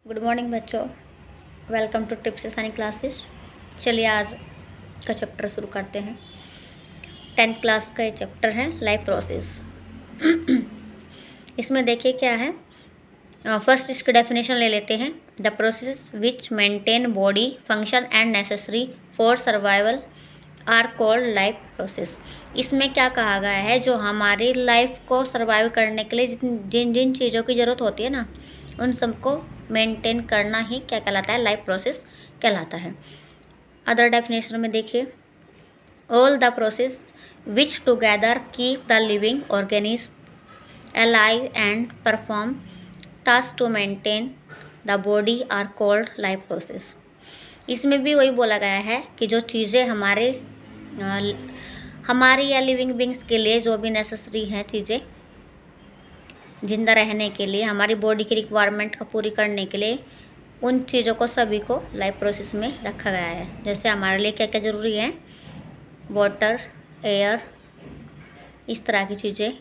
Good morning बच्चों, welcome to tips सानी classes. चलिए आज का चैप्टर शुरू करते हैं। 10th क्लास का ये चैप्टर है लाइफ प्रोसेस। इसमें देखिए क्या है। फर्स्ट इसकी डेफिनेशन ले लेते हैं। The process which maintain body function and necessary for survival are called life process. इसमें क्या कहा गया है, जो हमारी लाइफ को सर्वाइव करने के लिए जिन जिन चीज़ों की ज़रूरत होती है ना, उन सबको मेंटेन करना ही क्या कहलाता है, लाइफ प्रोसेस कहलाता है। अदर डेफिनेशन में देखिए, all the process which together keep the living organism alive and perform task to maintain the body are called life process. इसमें भी वही बोला गया है कि जो चीज़ें हमारी या लिविंग बींग्स के लिए जो भी नेसेसरी हैं, चीज़ें जिंदा रहने के लिए, हमारी बॉडी की रिक्वायरमेंट को पूरी करने के लिए, उन चीज़ों को सभी को लाइफ प्रोसेस में रखा गया है। जैसे हमारे लिए क्या क्या ज़रूरी है, वाटर, एयर, इस तरह की चीज़ें,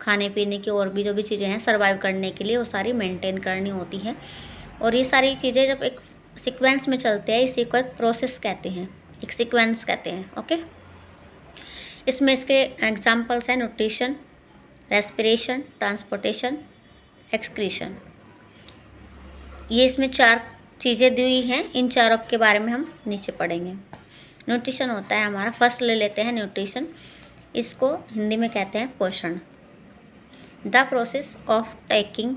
खाने पीने की और भी जो भी चीज़ें हैं सर्वाइव करने के लिए, वो सारी मेंटेन करनी होती हैं। और ये सारी चीज़ें जब एक सीक्वेंस में चलते हैं, इसी को एक प्रोसेस कहते हैं, एक सीक्वेंस कहते हैं। ओके, इसमें इसके एग्जाम्पल्स हैं न्यूट्रिशन, रेस्पिरेशन, ट्रांसपोर्टेशन, एक्सक्रीशन। ये इसमें 4 चीज़ें दी हुई हैं। इन चारों के बारे में हम नीचे पढ़ेंगे। न्यूट्रिशन होता है हमारा, फर्स्ट ले लेते हैं न्यूट्रिशन। इसको हिंदी में कहते हैं पोषण। The process of taking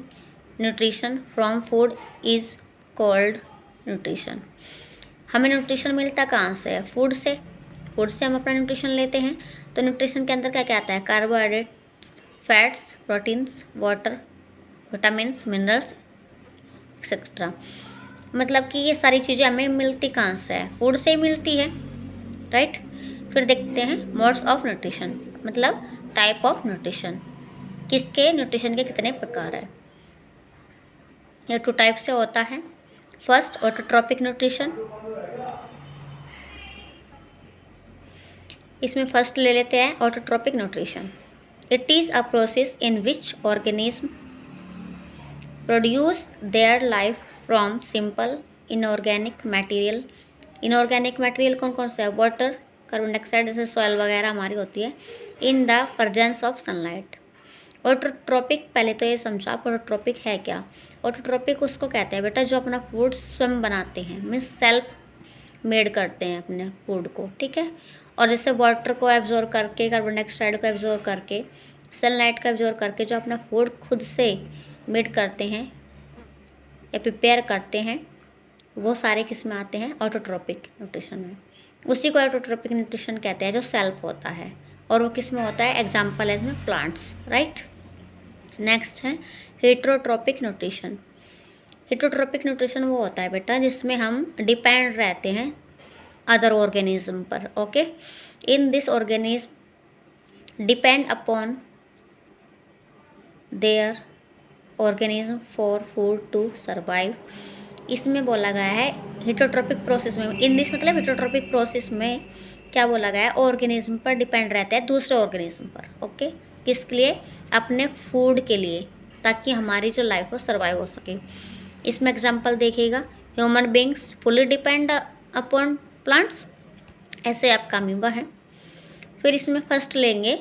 nutrition from food is called nutrition. हमें न्यूट्रिशन मिलता कहाँ से है? फूड से। फूड से हम अपना न्यूट्रिशन लेते हैं। तो न्यूट्रिशन के अंदर क्या क्या आता है? Carbohydrate, fats, proteins, water, vitamins, minerals etcetera. मतलब कि ये सारी चीज़ें हमें मिलती कहाँ से है? फूड से ही मिलती है, राइट। फिर देखते हैं मोड्स ऑफ न्यूट्रिशन, मतलब टाइप ऑफ न्यूट्रिशन। किसके न्यूट्रिशन के कितने प्रकार है? ये 2 टाइप से होता है। First, autotrophic nutrition. इसमें फर्स्ट ले लेते हैं autotrophic nutrition. It is a process in which organisms produce their life from simple inorganic material। Inorganic material कौन कौन सा है? वाटर, कार्बन डाइऑक्साइड, जैसे सॉइल वगैरह हमारी होती है, in the presence of sunlight. Autotrophic, पहले तो ये समझो आप ऑटोट्रॉपिक है क्या। ऑटोट्रॉपिक उसको कहते हैं बेटा जो अपना फूड स्वयं बनाते हैं, मीन्स सेल्फ मेड करते हैं अपने फूड को, ठीक है। और जैसे वाटर को एब्जॉर्ब करके, कार्बन डाइऑक्साइड को एब्जॉर्ब करके, सनलाइट को एब्जॉर्ब करके जो अपना फूड खुद से मेड करते हैं या प्रिपेयर करते हैं, वो सारे किस में आते हैं? ऑटोट्रॉपिक न्यूट्रिशन में। उसी को ऑटोट्रॉपिक न्यूट्रिशन कहते हैं जो सेल्फ होता है। और वो किस में होता है? एग्जाम्पल है इसमें प्लांट्स, राइट। नेक्स्ट है हेटरोट्रॉपिक न्यूट्रिशन। हेटरोट्रॉपिक न्यूट्रिशन वो होता है बेटा जिसमें हम डिपेंड रहते हैं अदर ऑर्गेनिज्म पर। Okay, in this organism depend upon their organism for food to survive. इसमें बोला गया है हेटरोट्रॉपिक प्रोसेस में, इन दिस मतलब हेटरोट्रॉपिक प्रोसेस में क्या बोला गया है? ऑर्गेनिज्म पर डिपेंड रहता है दूसरे ऑर्गेनिज्म पर। ओके, किसके लिए? अपने फूड के लिए, ताकि हमारी जो लाइफ हो सर्वाइव हो सके। इसमें एग्जांपल देखिएगा, human beings fully depend upon plants, ऐसे आपका अमीबा है। फिर इसमें फर्स्ट लेंगे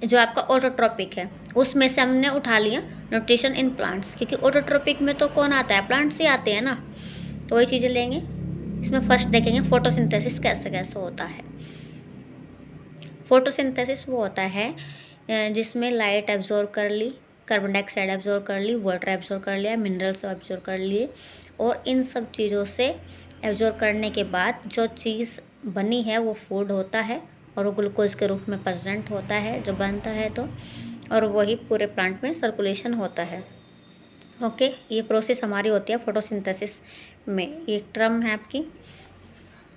जो आपका ऑटोट्रॉपिक है, उसमें से हमने उठा लिया न्यूट्रिशन इन प्लांट्स, क्योंकि ऑटोट्रॉपिक में तो कौन आता है? प्लांट्स ही आते हैं ना, तो वही चीज़ें लेंगे। इसमें फर्स्ट देखेंगे फोटोसिंथेसिस कैसे कैसे होता है। फोटोसिंथेसिस वो होता है जिसमें लाइट एब्जॉर्ब कर ली, कार्बन डाइऑक्साइड एब्जॉर्ब कर ली, वाटर एब्जॉर्ब कर लिया, मिनरल्स एब्जॉर्ब कर लिए, और इन सब चीज़ों से एब्जॉर्ब करने के बाद जो चीज़ बनी है वो फूड होता है, और वो ग्लूकोज के रूप में प्रेजेंट होता है जब बनता है तो, और वही पूरे प्लांट में सर्कुलेशन होता है। ओके, ये प्रोसेस हमारी होती है फोटोसिंथेसिस में। ये टर्म है आपकी,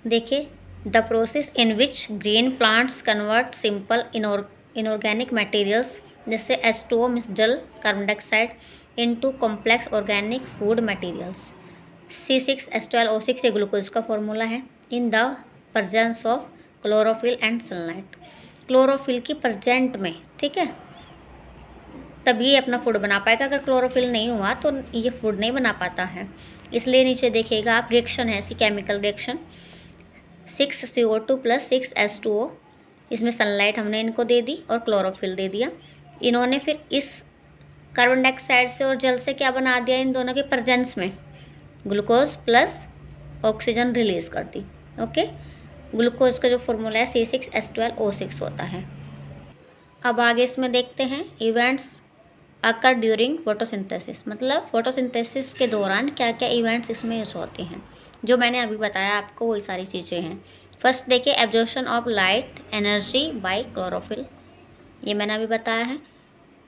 देखिए, the process in which green plants convert simple inorganic materials जैसे H2O मीन्स जल, carbon dioxide, into complex organic food materials. C6H12O6 ये ग्लूकोज का फॉर्मूला है, in the presence of chlorophyll and sunlight. Chlorophyll की present में, ठीक है, तभी ये अपना फूड बना पाएगा। अगर क्लोरोफिल नहीं हुआ तो ये फूड नहीं बना पाता है। इसलिए नीचे देखिएगा आप, रिएक्शन है इसकी, केमिकल रिएक्शन 6CO2 + 6H2O। इसमें सनलाइट हमने इनको दे दी और क्लोरोफिल दे दिया। इन्होंने फिर इस कार्बन डाइऑक्साइड से और जल से क्या बना दिया, इन दोनों के प्रेजेंस में ग्लूकोज प्लस ऑक्सीजन रिलीज कर दी। ओके, ग्लूकोज का जो फॉर्मूला है C6H12O6 होता है। अब आगे इसमें देखते हैं इवेंट्स अकर ड्यूरिंग फोटोसिंथेसिस, मतलब फोटोसिंथेसिस के दौरान क्या क्या इवेंट्स इसमें यूज होते हैं। जो मैंने अभी बताया आपको वही सारी चीज़ें हैं। फर्स्ट देखिए, absorption of light energy by chlorophyll, ये मैंने अभी बताया है।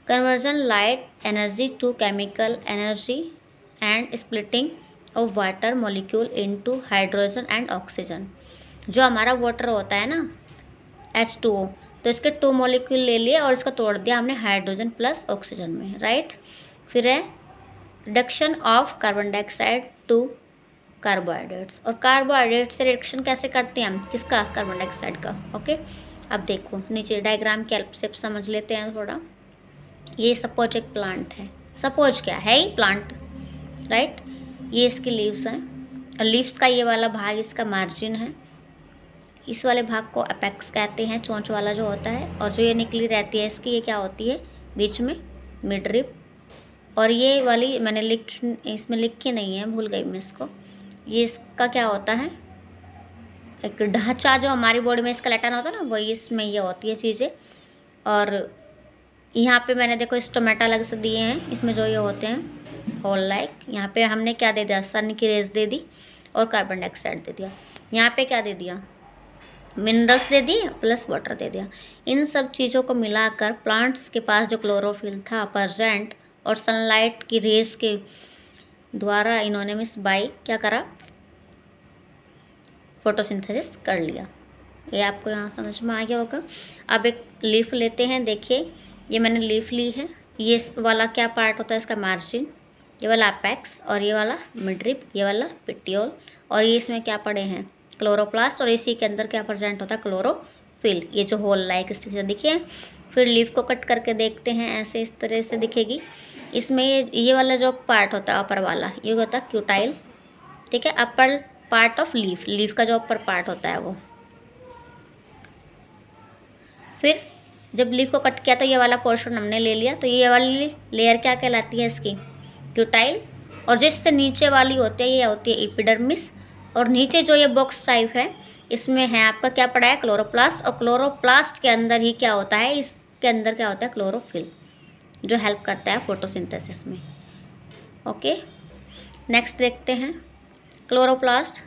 Conversion light energy to chemical energy and splitting of water molecule into hydrogen and oxygen. जो हमारा वाटर होता है ना H2O, तो इसके 2 मॉलिक्यूल ले लिए और इसका तोड़ दिया हमने हाइड्रोजन प्लस ऑक्सीजन में, राइट। फिर है reduction of carbon dioxide to carbohydrates, और कार्बोहाइड्रेट से रिडक्शन कैसे करते हैं हम, किसका, कार्बन डाइऑक्साइड का। ओके, अब देखो नीचे डायग्राम की हेल्प से समझ लेते हैं थोड़ा। ये सपोज एक प्लांट है, सपोज क्या है, ही प्लांट, राइट। ये इसकी लीव्स हैं, और लीव्स का ये वाला भाग इसका मार्जिन है। इस वाले भाग को अपेक्स कहते हैं, चोंच वाला जो होता है। और जो ये निकली रहती है इसकी, ये क्या होती है, बीच में मिडरिप। और ये वाली मैंने इसमें लिखी नहीं है, भूल गई मैं इसको। ये इसका क्या होता है, एक ढांचा जो हमारी बॉडी में स्केलेटन होता है ना, वही इसमें ये होती है चीज़ें। और यहाँ पे मैंने देखो स्टोमेटा अलग से दिए हैं, इसमें जो ये होते हैं होल लाइक। यहाँ पे हमने क्या दे दिया, सन की रेज दे दी और कार्बन डाइऑक्साइड दे दिया। यहाँ पे क्या दे दिया, मिनरल्स दे दिए प्लस वाटर दे दिया। इन सब चीज़ों को मिलाकर प्लांट्स के पास जो क्लोरोफिल था प्रेजेंट, और सनलाइट की रेज के द्वारा इन्होंने मिस बाई क्या करा, फोटोसिंथेसिस कर लिया। ये आपको यहाँ समझ में आ गया होगा। अब एक लीफ लेते हैं, देखिए ये मैंने लीफ ली है। ये वाला क्या पार्ट होता है इसका, मार्जिन, ये वाला अपेक्स, और ये वाला मिडरिप, ये वाला पिटियोल। और ये इसमें क्या पड़े हैं, क्लोरोप्लास्ट, और इसी के अंदर क्या प्रेजेंट होता है, क्लोरोफिल, ये जो होल लाइक स्ट्रक्चर दिखिए। फिर लीफ को कट करके देखते हैं, ऐसे इस तरह से दिखेगी। इसमें ये वाला जो पार्ट होता है अपर वाला, ये होता है क्यूटाइल, ठीक है, upper part of leaf, leaf का जो अपर पार्ट होता है वो। फिर जब लीफ को कट किया तो ये वाला पोर्शन हमने ले लिया, तो ये वाली लेयर क्या कहलाती है इसकी, क्यूटाइल। और जो इससे नीचे वाली होती है ये होती है एपिडर्मिस। और नीचे जो ये बॉक्स टाइप है, इसमें है आपका क्या पड़ा है, क्लोरोप्लास्ट। और क्लोरोप्लास्ट के अंदर ही क्या होता है, इसके अंदर क्या होता है, क्लोरोफिल, जो हेल्प करता है फोटोसिंथेसिस में। ओके, नेक्स्ट देखते हैं chloroplast.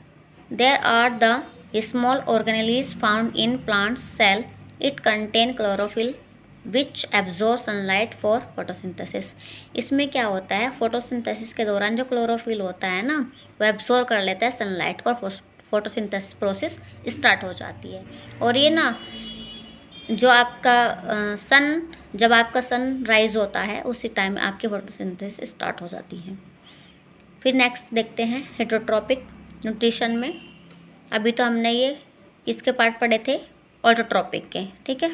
There are the small organelles found in plant cell, it contain chlorophyll which absorb sunlight for photosynthesis. इसमें क्या होता है, फोटोसिंथेसिस के दौरान जो क्लोरोफिल होता है ना, वो एब्जॉर्ब कर लेता है सनलाइट और फोटोसिंथेसिस प्रोसेस स्टार्ट हो जाती है। और ये ना जो आपका जब आपका सन राइज होता है उसी टाइम आपकी फोटोसिंथेसिस स्टार्ट हो जाती है। फिर नेक्स्ट देखते हैं हेटरोट्रोपिक न्यूट्रिशन में। अभी तो हमने ये इसके पार्ट पढ़े थे ऑटोट्रोपिक के, ठीक है।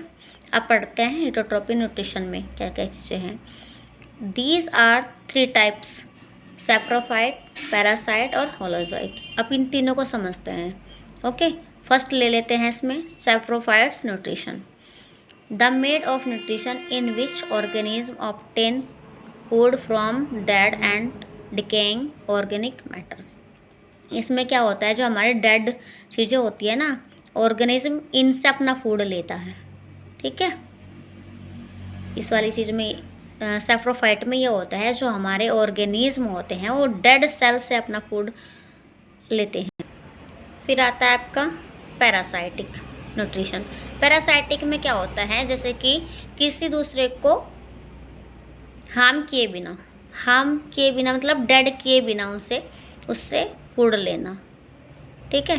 अब पढ़ते हैं हेटरोट्रोपिक न्यूट्रिशन में क्या क्या चीज़ें हैं। These are 3 types, saprophyte, parasite और होलोजोइक। अब इन तीनों को समझते हैं। ओके, फर्स्ट ले लेते हैं इसमें saprophytes nutrition. The made of nutrition in which organism obtain food from dead and decaying organic matter. इसमें क्या होता है, जो हमारे डेड चीज़ें होती है ना, ऑर्गेनिज्म इनसे अपना फूड लेता है, ठीक है। इस वाली चीज़ में सैप्रोफाइट में ये होता है, जो हमारे ऑर्गेनिज्म होते हैं वो डेड सेल से अपना फूड लेते हैं। फिर आता है आपका पैरासाइटिक न्यूट्रिशन। पैरासाइटिक में क्या होता है, जैसे कि किसी दूसरे को हार्म किए बिना मतलब डेड किए बिना उससे फूड लेना, ठीक है।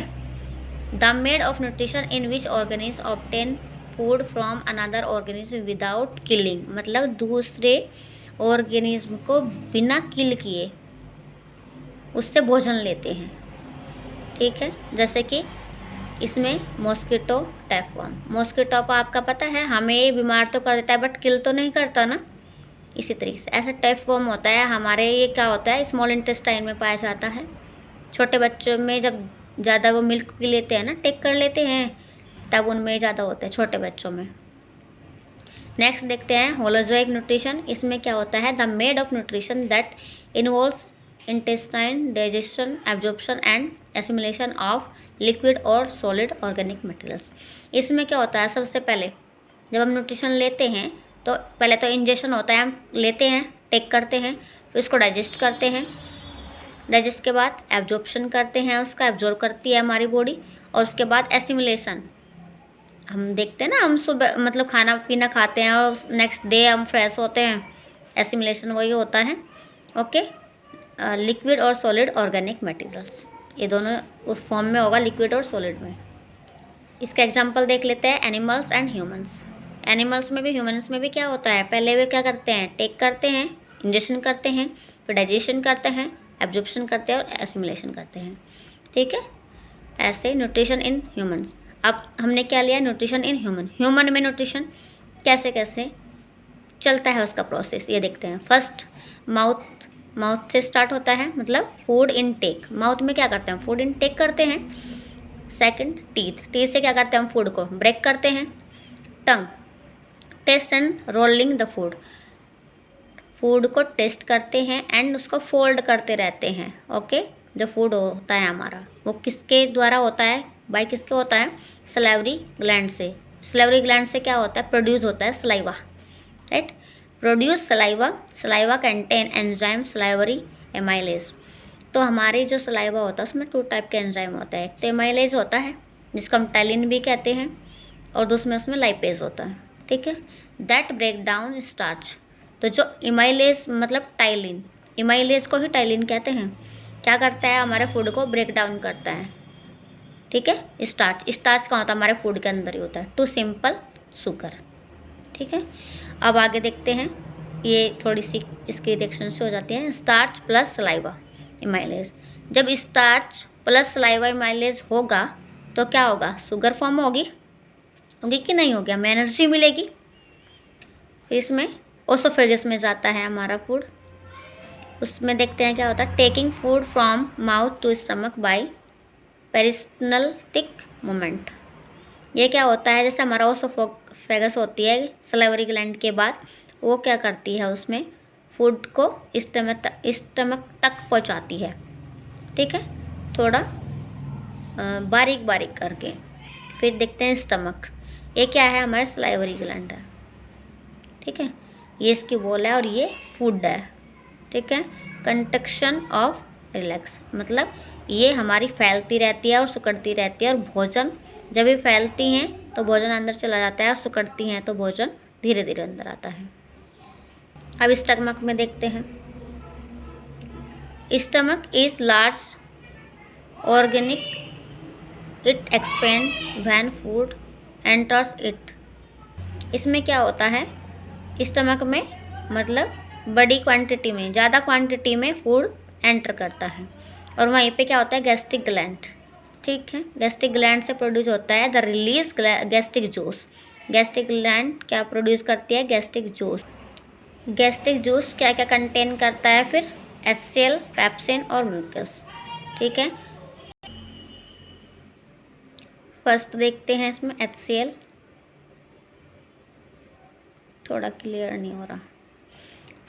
The made of nutrition in which organism obtain food from another organism without killing, मतलब दूसरे ऑर्गेनिज्म को बिना किल किए उससे भोजन लेते हैं, ठीक है। जैसे कि इसमें मॉस्किटो टैपवर्म, मॉस्किटो को आपका पता है हमें बीमार तो कर देता है बट किल तो नहीं करता ना, इसी तरीके से ऐसे टाइप फॉर्म होता है हमारे। ये क्या होता है, स्मॉल इंटेस्टाइन में पाया जाता है। छोटे बच्चों में जब ज़्यादा वो मिल्क पी लेते हैं ना, टेक कर लेते हैं, तब उनमें ज़्यादा होते हैं, छोटे बच्चों में। नेक्स्ट देखते हैं होलोजोइक न्यूट्रिशन। इसमें क्या होता है, the made of nutrition that involves intestine digestion, absorption and assimilation of liquid और सॉलिड ऑर्गेनिक मटेरियल्स। इसमें क्या होता है, सबसे पहले जब हम न्यूट्रिशन लेते हैं तो पहले तो इंजेक्शन होता है, हम लेते हैं, टेक करते हैं, फिर उसको डाइजेस्ट करते हैं, डाइजेस्ट के बाद एब्जॉर्प्शन करते हैं, उसका एब्जॉर्ब करती है हमारी बॉडी, और उसके बाद एसिमिलेशन। हम देखते हैं ना, हम सुबह मतलब खाना पीना खाते हैं और नेक्स्ट डे हम फ्रेश होते हैं, एसिमिलेशन वही होता है। ओके, लिक्विड और सॉलिड ऑर्गेनिक मटेरियल्स, ये दोनों उस फॉर्म में होगा, लिक्विड और सॉलिड में। इसका एग्जांपल देख लेते हैं, एनिमल्स एंड ह्यूमंस। एनिमल्स में भी ह्यूमंस में भी क्या होता है, पहले वे क्या करते हैं, टेक करते हैं, इंजेक्शन करते हैं, फिर डाइजेशन करते हैं, एब्जॉर्प्शन करते हैं और एसिमिलेशन करते हैं। ठीक है, ऐसे न्यूट्रिशन इन ह्यूमंस। अब हमने क्या लिया, न्यूट्रिशन इन ह्यूमन। ह्यूमन में न्यूट्रिशन कैसे कैसे चलता है उसका प्रोसेस, ये देखते हैं। फर्स्ट माउथ से स्टार्ट होता है, मतलब फूड इनटेक। माउथ में क्या करते हैं, फूड इनटेक करते हैं। सेकंड टीथ से क्या करते हैं, हम फूड को ब्रेक करते हैं। Tongue, taste and rolling the food को टेस्ट करते हैं एंड उसको फोल्ड करते रहते हैं। ओके, जो फूड होता है हमारा वो किसके द्वारा होता है, बाय किसके होता है, सलाइवरी ग्लैंड से। सलाइवरी ग्लैंड से क्या होता है, प्रोड्यूस होता है saliva, right. Produce saliva contain enzyme salivary amylase. तो हमारी जो सलाइवा होता है उसमें 2 टाइप के एंजाइम होता है। एक तो एमाइलेज होता है जिसको हम टैलिन भी कहते हैं, और दूसरे उसमें लाइपेज होता है। ठीक है, दैट ब्रेक डाउन स्टार्च। तो जो इमाइलेज मतलब टाइलिन, इमाइलेज को ही टाइलिन कहते हैं, क्या करता है, हमारे फूड को ब्रेक डाउन करता है। ठीक है, स्टार्च का होता है हमारे फूड के अंदर ही होता है, टू सिंपल शुगर। ठीक है, अब आगे देखते हैं, ये थोड़ी सी इसकी रिएक्शन से हो जाती है। Starch plus saliva amylase. जब स्टार्च प्लस सलाइवा इमाइलेज होगा तो क्या होगा, शुगर फॉर्म होगी कि नहीं होगी, हमें एनर्जी मिलेगी। फिर इसमें ओसोफेगस में जाता है हमारा फूड। उसमें देखते हैं क्या होता है, taking food from mouth to stomach by peristaltic movement. ये क्या होता है, जैसे हमारा ओसोफेगस होती है सलाइवरी ग्लैंड के बाद, वो क्या करती है, उसमें फूड को स्टमक तक पहुंचाती है। ठीक है, थोड़ा बारीक बारीक करके। फिर देखते हैं स्टमक, ये क्या है, हमारे सलाइवरी ग्लैंड है। ठीक है, ये इसकी वॉल है और ये फूड है। ठीक है, कंट्रक्शन ऑफ रिलैक्स, मतलब ये हमारी फैलती रहती है और सिकुड़ती रहती है, और भोजन जब भी फैलती हैं तो भोजन अंदर चला जाता है, और सिकुड़ती हैं तो भोजन धीरे धीरे अंदर आता है। अब स्टमक में देखते हैं, stomach is large organic, it expand when food enters it. इसमें क्या होता है, स्टमक में मतलब बड़ी क्वांटिटी में, ज़्यादा क्वांटिटी में फूड एंटर करता है, और वहीं पे क्या होता है, गैस्ट्रिक ग्लैंड। ठीक है, गैस्ट्रिक ग्लैंड से प्रोड्यूस होता है the release gastric juice. Gastric gland क्या प्रोड्यूस करती है, गैस्ट्रिक जूस। गैस्ट्रिक जूस क्या क्या कंटेन करता है, फिर HCl, पेप्सिन और म्यूकस। ठीक है, फर्स्ट देखते हैं इसमें HCl, थोड़ा क्लियर नहीं हो रहा।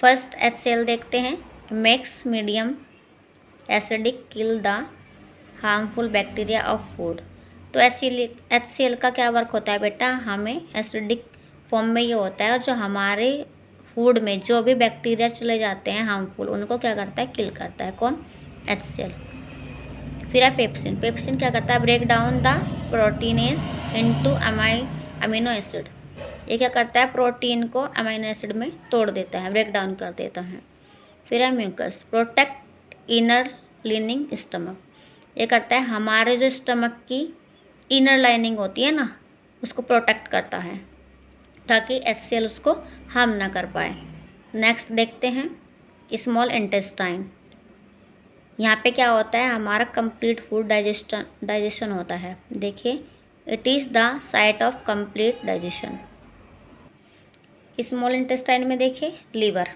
फर्स्ट HCl देखते हैं, makes medium acidic, kill the harmful bacteria of food. तो HCl का क्या वर्क होता है बेटा, हमें एसिडिक फॉर्म में ये होता है, और जो हमारे फूड में जो भी बैक्टीरिया चले जाते हैं हार्मफुल, उनको क्या करता है, किल करता है। कौन, HCl। फिर है पेप्सिन। पेप्सिन क्या करता है, break down the proteins into amino acid. ये क्या करता है, प्रोटीन को अमीनो एसिड में तोड़ देता है, ब्रेक डाउन कर देता है। फिर है mucus, protect inner lining stomach. ये करता है हमारे जो स्टमक की इनर लाइनिंग होती है ना, उसको प्रोटेक्ट करता है ताकि HCl उसको हार्म ना कर पाए। नेक्स्ट देखते हैं स्मॉल इंटेस्टाइन। यहाँ पे क्या होता है, हमारा कंप्लीट फूड डाइजेशन होता है। देखिए, it is the site of complete digestion. Small intestine में देखिए लीवर,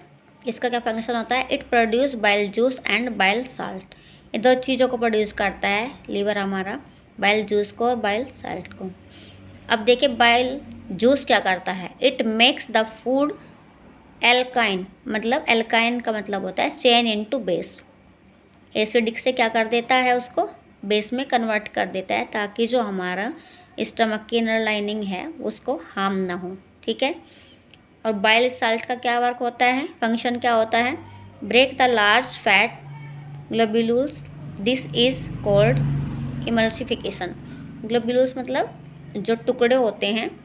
इसका क्या फंक्शन होता है, it produce bile juice and bile salt. ये दो चीज़ों को प्रोड्यूस करता है लीवर हमारा, बाइल जूस को और बाइल साल्ट को। अब देखिए बाइल जूस क्या करता है, it makes the food alkyne, मतलब एल्काइन का मतलब होता है चेन इनटू बेस। एसिडिक से क्या कर देता है, उसको बेस में कन्वर्ट कर देता है, ताकि जो हमारा स्टमक की इनर लाइनिंग है उसको हार्म ना हो। ठीक है। और बाइल साल्ट का क्या वर्क होता है, फंक्शन क्या होता है, break the large fat globules, this is called emulsification. Globules मतलब जो टुकड़े होते हैं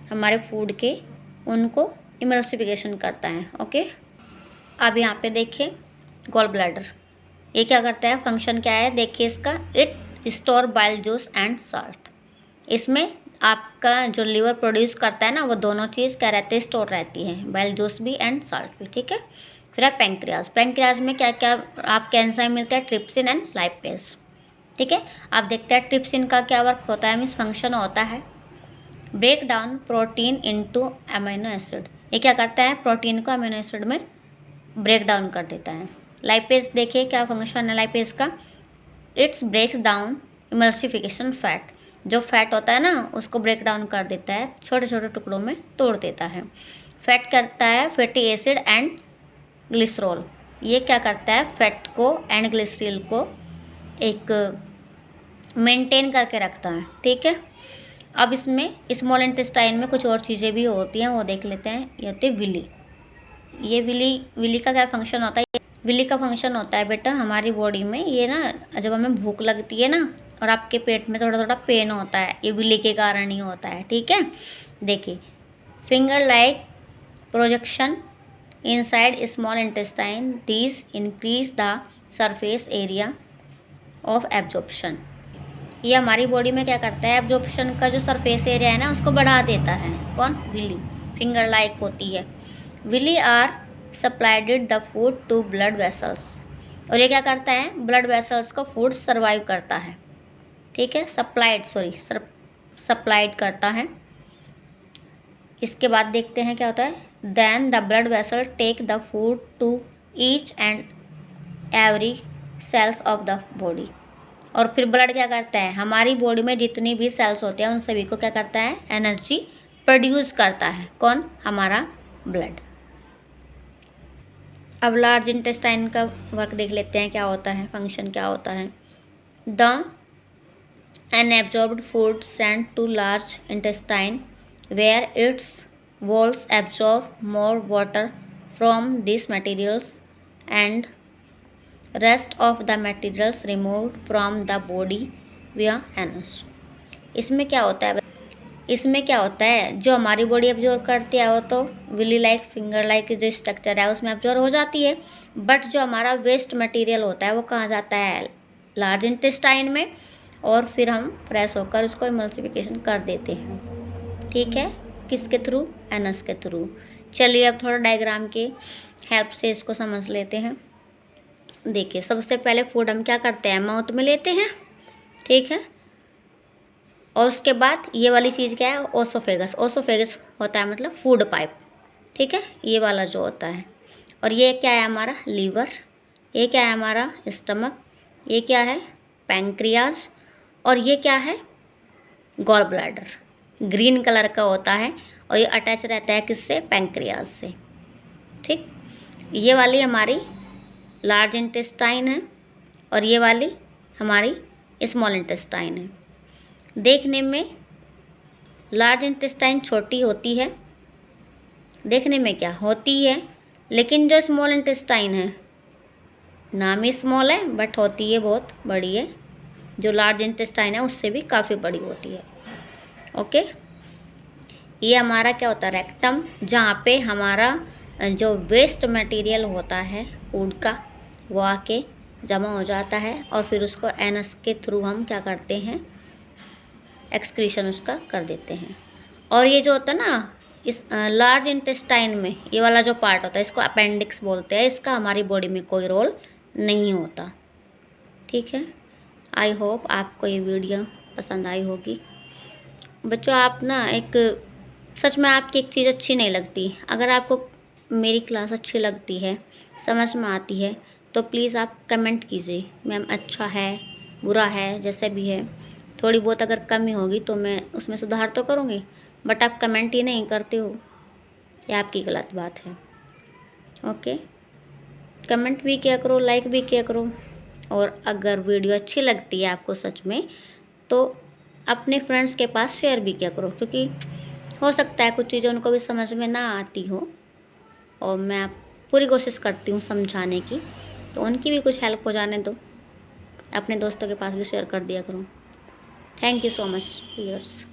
हमारे फूड के, उनको इमल्सिफिकेशन करता है। ओके। अब यहाँ पे देखिए गॉल ब्लैडर, ये क्या करता है, फंक्शन क्या है, देखिए इसका, it store bile juice and salt. इसमें आपका जो लीवर प्रोड्यूस करता है ना, वो दोनों चीज़ क्या रहते हैं, स्टोर रहती है, बाइल जूस भी एंड साल्ट भी। ठीक है। फिर है पेंक्रियाज, पेंक्रियाज में क्या क्या आपके एंजाइम मिलते हैं, ट्रिप्सिन एंड लाइपेज। ठीक है। आप देखते हैं ट्रिप्सिन का क्या वर्क होता है, मीन्स फंक्शन होता है break down protein into amino acid. ये क्या करता है, प्रोटीन को अमीनो एसिड में ब्रेक डाउन कर देता है। लाइपेज देखिए क्या फंक्शन है लाइपेज का, it's breaks down emulsification fat, जो फैट होता है ना उसको ब्रेक डाउन कर देता है, छोटे छोटे टुकड़ों में तोड़ देता है। फैट करता है फैटी एसिड एंड ग्लिसरॉल, ये क्या करता है, फैट को एंड ग्लिसरॉल को एक मेंटेन करके रखता है। ठीक है। अब इसमें स्मॉल इंटेस्टाइन में कुछ और चीज़ें भी होती हैं, वो देख लेते हैं। ये होती है विली, ये विली का क्या फंक्शन होता है, विली का फंक्शन होता है बेटा हमारी बॉडी में, ये ना जब हमें भूख लगती है ना और आपके पेट में थोड़ा थोड़ा पेन होता है, ये विली के कारण ही होता है। ठीक है। देखिए finger like projection inside small intestine, these increase the surface area of absorption. ये हमारी बॉडी में क्या करता है, एब्जॉर्प्शन का जो सरफेस एरिया है ना उसको बढ़ा देता है। कौन, विली, फिंगर लाइक होती है। Villi are supplied the food to blood vessels, और ये क्या करता है, ब्लड वेसल्स को फूड सर्वाइव करता है। ठीक है। सप्लाइड करता है। इसके बाद देखते हैं क्या होता है, then the blood vessel take the food to each and every cells of the body. और फिर ब्लड क्या करता है, हमारी बॉडी में जितनी भी सेल्स होते हैं उन सभी को क्या करता है, एनर्जी प्रोड्यूस करता है। कौन, हमारा ब्लड। अब लार्ज इंटेस्टाइन का वर्क देख लेते हैं क्या होता है, फंक्शन क्या होता है। The unabsorbed food sent to large intestine where its walls absorb more water from this materials and rest of the materials removed from the body via anus. इसमें क्या होता है, इसमें क्या होता है, जो हमारी बॉडी एब्जॉर्व करती है वो तो विली लाइक फिंगर लाइक जो स्ट्रक्चर है उसमें एब्जॉर्व हो जाती है, बट जो हमारा वेस्ट मटेरियल होता है वो कहाँ जाता है, लार्ज इंटेस्टाइन में, और फिर हम फ्रेश होकर उसको इमल्सिफिकेशन कर देते हैं। ठीक है। किसके थ्रू, एनस के थ्रू। चलिए अब थोड़ा डायग्राम के हेल्प से इसको समझ लेते हैं। देखिए सबसे पहले फूड हम क्या करते हैं, माउथ में लेते हैं। ठीक है। और उसके बाद ये वाली चीज़ क्या है, ओसोफेगस। ओसोफेगस होता है मतलब फूड पाइप। ठीक है। ये वाला जो होता है, और ये क्या है हमारा लीवर, ये क्या है हमारा स्टमक, ये क्या है पैंक्रियाज, और ये क्या है गॉल ब्लैडर। ग्रीन कलर का होता है और ये अटैच रहता है किससे, पैंक्रियाज से। ठीक। ये वाली हमारी लार्ज इंटेस्टाइन है और ये वाली हमारी स्मॉल इंटेस्टाइन है। देखने में लार्ज इंटेस्टाइन छोटी होती है, देखने में क्या होती है, लेकिन जो स्मॉल इंटेस्टाइन है नाम ही स्मॉल है बट होती है बहुत बड़ी है, जो लार्ज इंटेस्टाइन है उससे भी काफ़ी बड़ी होती है। ओके। ये हमारा क्या होता है, रेक्टम, जहाँ पे हमारा जो वेस्ट मटेरियल होता है फूड का वो आके जमा हो जाता है, और फिर उसको एनस के थ्रू हम क्या करते हैं, एक्सक्रीशन उसका कर देते हैं। और ये जो होता है ना इस लार्ज इंटेस्टाइन में ये वाला जो पार्ट होता है इसको अपेंडिक्स बोलते हैं, इसका हमारी बॉडी में कोई रोल नहीं होता। ठीक है। आई होप आपको ये वीडियो पसंद आई होगी। बच्चों आप ना एक सच में आपकी एक चीज़ अच्छी नहीं लगती, अगर आपको मेरी क्लास अच्छी लगती है, समझ में आती है, तो प्लीज़ आप कमेंट कीजिए मैम अच्छा है, बुरा है, जैसे भी है। थोड़ी बहुत अगर कमी होगी तो मैं उसमें सुधार तो करूँगी, बट आप कमेंट ही नहीं करते हो, ये आपकी गलत बात है। ओके, कमेंट भी किया करो, लाइक भी किया करो, और अगर वीडियो अच्छी लगती है आपको सच में, तो अपने फ्रेंड्स के पास शेयर भी किया करो, क्योंकि हो सकता है कुछ चीज़ें उनको भी समझ में ना आती हो, और मैं पूरी कोशिश करती हूँ समझाने की, तो उनकी भी कुछ हेल्प हो जाने दो। अपने दोस्तों के पास भी शेयर कर दिया करो। Thank you so much viewers.